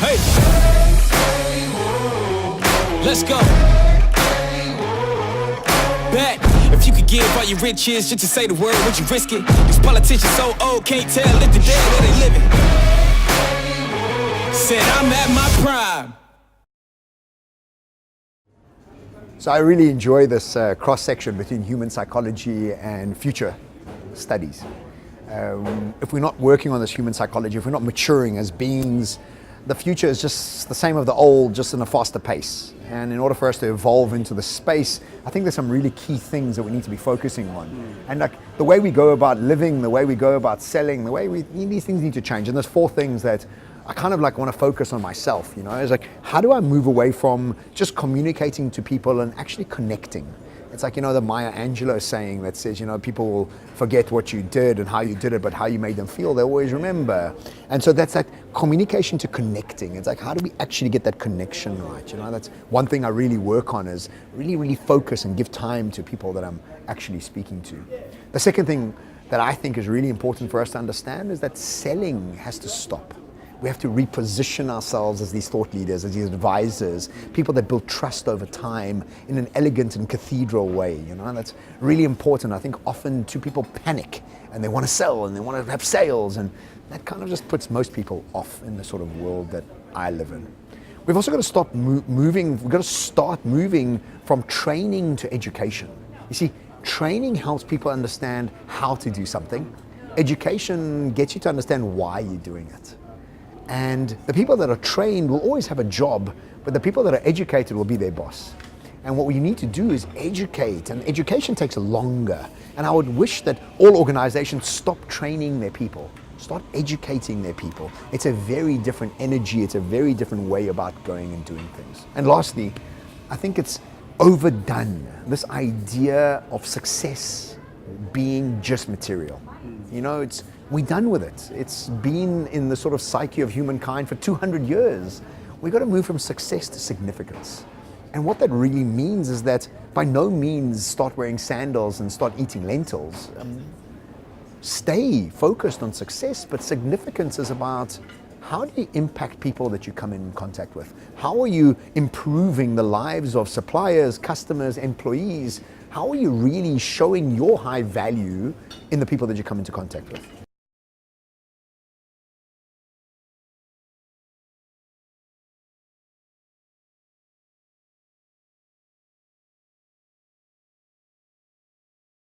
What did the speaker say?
Hey, let's go. Bet if you could give all your riches just to say the word, would you risk it? These politicians so old, can't tell if the dead where they living. Said I'm at my prime. So I really enjoy this cross-section between human psychology and future studies. If we're not working on this human psychology, if we're not maturing as beings, the future is just the same of the old, just in a faster pace. And in order for us to evolve into the space, I think there's some really key things that we need to be focusing on. And like the way we go about living, the way we go about selling, the way these things need to change. And there's 4 things that I kind of like want to focus on myself, you know, it's like, how do I move away from just communicating to people and actually connecting? It's like, you know, the Maya Angelou saying that says, you know, people will forget what you did and how you did it, but how you made them feel, they always remember. And so that's that communication to connecting. It's like, how do we actually get that connection right? You know, that's one thing I really work on, is really focus and give time to people that I'm actually speaking to. The second thing that I think is really important for us to understand is that selling has to stop. We have to reposition ourselves as these thought leaders, as these advisors, people that build trust over time in an elegant and cathedral way. You know, and that's really important. I think often people panic and they want to sell and they want to have sales, and that kind of just puts most people off in the sort of world that I live in. We've also got to stop moving. We've got to start moving from training to education. You see, training helps people understand how to do something. Education gets you to understand why you're doing it. And the people that are trained will always have a job, but the people that are educated will be their boss. And what we need to do is educate, and education takes longer. And I would wish that all organizations stop training their people, start educating their people. It's a very different energy, it's a very different way about going and doing things. And lastly, I think it's overdone, this idea of success being just material. You know, we're done with it. It's been in the sort of psyche of humankind for 200 years. We've got to move from success to significance. And what that really means is that by no means start wearing sandals and start eating lentils. Stay focused on success, but significance is about how do you impact people that you come in contact with? How are you improving the lives of suppliers, customers, employees? How are you really showing your high value in the people that you come into contact with?